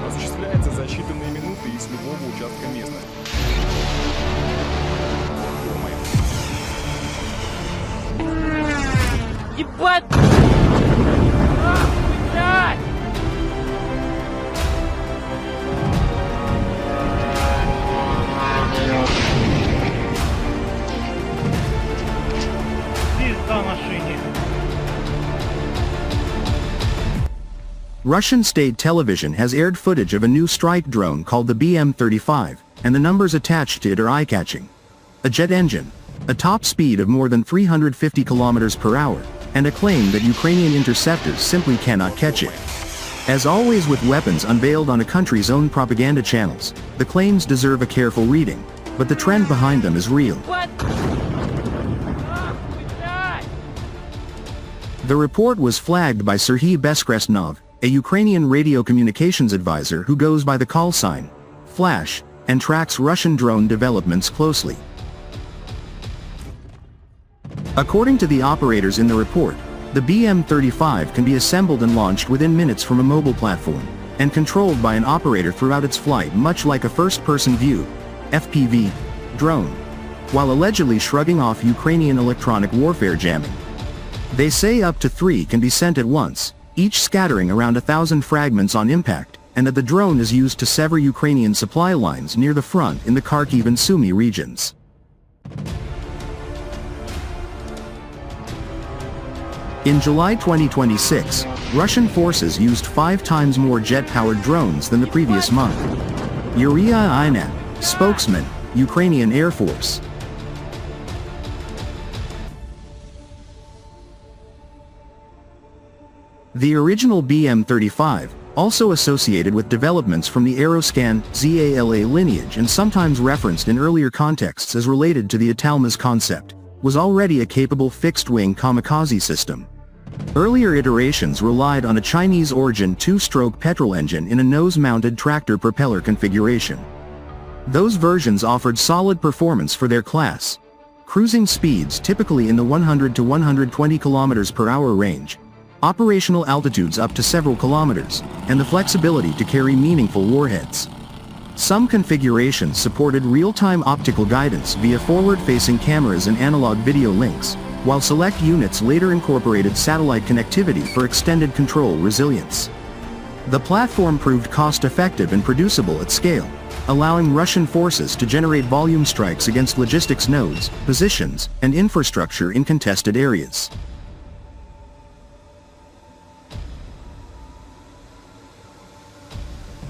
Осуществляется за считанные минуты из любого участка местности. Ебать! Блядь! Пизда машине! Russian state television has aired footage of a new strike drone called the BM-35, and the numbers attached to it are eye-catching. A jet engine, a top speed of more than 350 kilometers per hour, and a claim that Ukrainian interceptors simply cannot catch it. As always with weapons unveiled on a country's own propaganda channels, the claims deserve a careful reading, but the trend behind them is real. What? The report was flagged by Serhiy Beskresnov, a Ukrainian radio communications advisor who goes by the call sign Flash, and tracks Russian drone developments closely. According to the operators in the report, the BM-35 can be assembled and launched within minutes from a mobile platform, and controlled by an operator throughout its flight, much like a first-person view (FPV) drone, while allegedly shrugging off Ukrainian electronic warfare jamming. They say up to 3 can be sent at once, each scattering around 1,000 fragments on impact, and that the drone is used to sever Ukrainian supply lines near the front in the Kharkiv and Sumy regions. In July 2026, Russian forces used 5 times more jet-powered drones than the previous month. Yuriy Inat, spokesman, Ukrainian Air Force. The original BM-35, also associated with developments from the Aeroscan ZALA lineage and sometimes referenced in earlier contexts as related to the Atalmas concept, was already a capable fixed-wing kamikaze system. Earlier iterations relied on a Chinese-origin 2-stroke petrol engine in a nose-mounted tractor propeller configuration. Those versions offered solid performance for their class. Cruising speeds typically in the 100 to 120 km per hour range, operational altitudes up to several kilometers, and the flexibility to carry meaningful warheads. Some configurations supported real-time optical guidance via forward-facing cameras and analog video links, while select units later incorporated satellite connectivity for extended control resilience. The platform proved cost-effective and producible at scale, allowing Russian forces to generate volume strikes against logistics nodes, positions, and infrastructure in contested areas.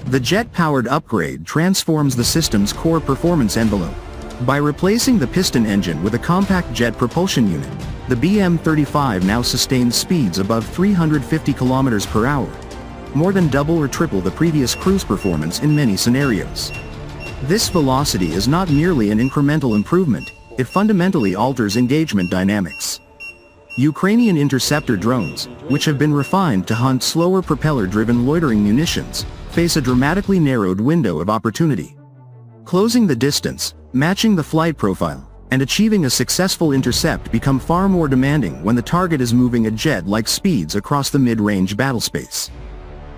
The jet-powered upgrade transforms the system's core performance envelope. By replacing the piston engine with a compact jet propulsion unit, the BM-35 now sustains speeds above 350 km per hour, more than double or triple the previous cruise performance in many scenarios. This velocity is not merely an incremental improvement, it fundamentally alters engagement dynamics. Ukrainian interceptor drones, which have been refined to hunt slower propeller-driven loitering munitions, face a dramatically narrowed window of opportunity. Closing the distance, matching the flight profile, and achieving a successful intercept become far more demanding when the target is moving at jet-like speeds across the mid-range battlespace.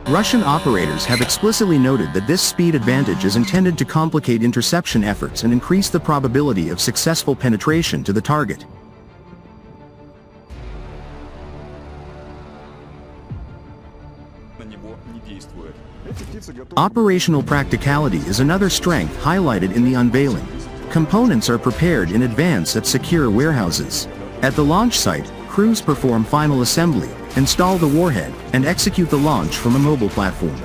Russian operators have explicitly noted that this speed advantage is intended to complicate interception efforts and increase the probability of successful penetration to the target. Operational practicality is another strength highlighted in the unveiling. Components are prepared in advance at secure warehouses. At the launch site, crews perform final assembly, install the warhead, and execute the launch from a mobile platform.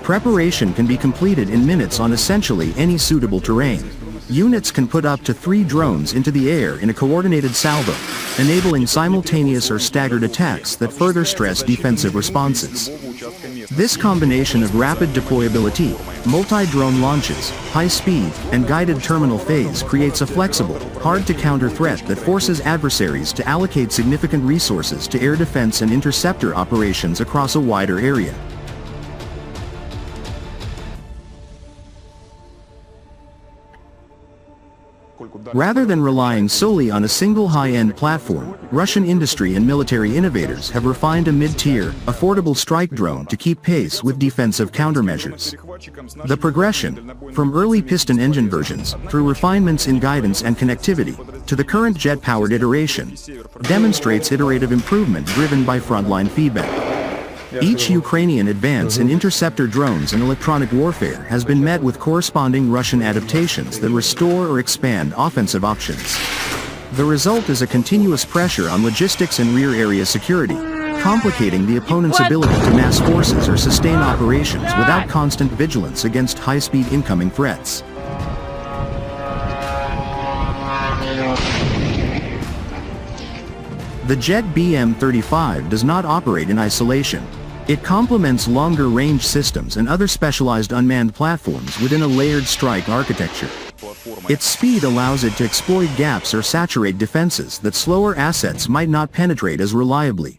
Preparation can be completed in minutes on essentially any suitable terrain. Units can put up to 3 drones into the air in a coordinated salvo, enabling simultaneous or staggered attacks that further stress defensive responses. This combination of rapid deployability, multi-drone launches, high speed, and guided terminal phase creates a flexible, hard-to-counter threat that forces adversaries to allocate significant resources to air defense and interceptor operations across a wider area. Rather than relying solely on a single high-end platform, Russian industry and military innovators have refined a mid-tier, affordable strike drone to keep pace with defensive countermeasures. The progression, from early piston engine versions, through refinements in guidance and connectivity, to the current jet-powered iteration, demonstrates iterative improvement driven by frontline feedback. Each Ukrainian advance in interceptor drones and electronic warfare has been met with corresponding Russian adaptations that restore or expand offensive options. The result is a continuous pressure on logistics and rear area security, complicating the opponent's ability to mass forces or sustain operations without constant vigilance against high-speed incoming threats. The jet BM-35 does not operate in isolation. It complements longer-range systems and other specialized unmanned platforms within a layered strike architecture. Its speed allows it to exploit gaps or saturate defenses that slower assets might not penetrate as reliably.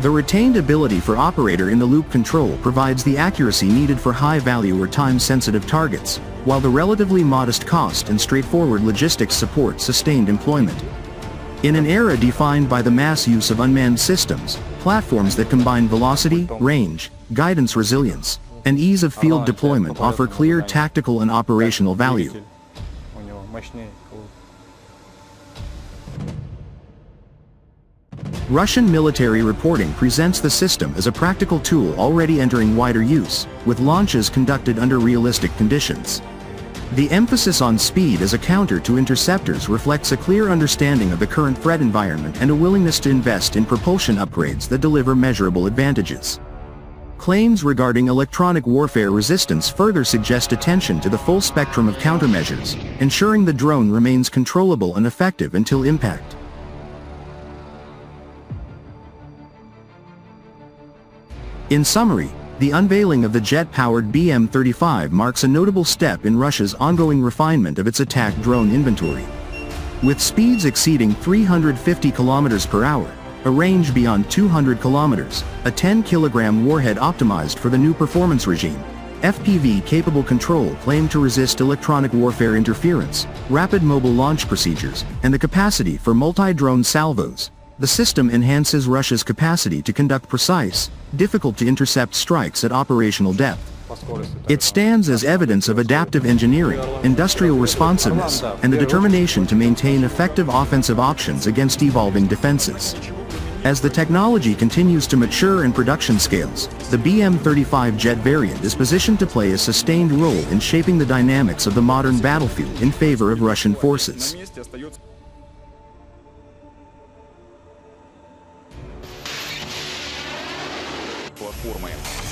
The retained ability for operator-in-the-loop control provides the accuracy needed for high-value or time-sensitive targets, while the relatively modest cost and straightforward logistics support sustained employment. In an era defined by the mass use of unmanned systems, platforms that combine velocity, range, guidance resilience, and ease of field deployment offer clear tactical and operational value. Russian military reporting presents the system as a practical tool already entering wider use, with launches conducted under realistic conditions. The emphasis on speed as a counter to interceptors reflects a clear understanding of the current threat environment and a willingness to invest in propulsion upgrades that deliver measurable advantages. Claims regarding electronic warfare resistance further suggest attention to the full spectrum of countermeasures, ensuring the drone remains controllable and effective until impact. In summary, the unveiling of the jet-powered BM-35 marks a notable step in Russia's ongoing refinement of its attack drone inventory. With speeds exceeding 350 km per hour, a range beyond 200 km, a 10-kilogram warhead optimized for the new performance regime, FPV-capable control claimed to resist electronic warfare interference, rapid mobile launch procedures, and the capacity for multi-drone salvos, the system enhances Russia's capacity to conduct precise, difficult-to-intercept strikes at operational depth. It stands as evidence of adaptive engineering, industrial responsiveness, and the determination to maintain effective offensive options against evolving defenses. As the technology continues to mature and production scales, the BM-35 jet variant is positioned to play a sustained role in shaping the dynamics of the modern battlefield in favor of Russian forces. Платформы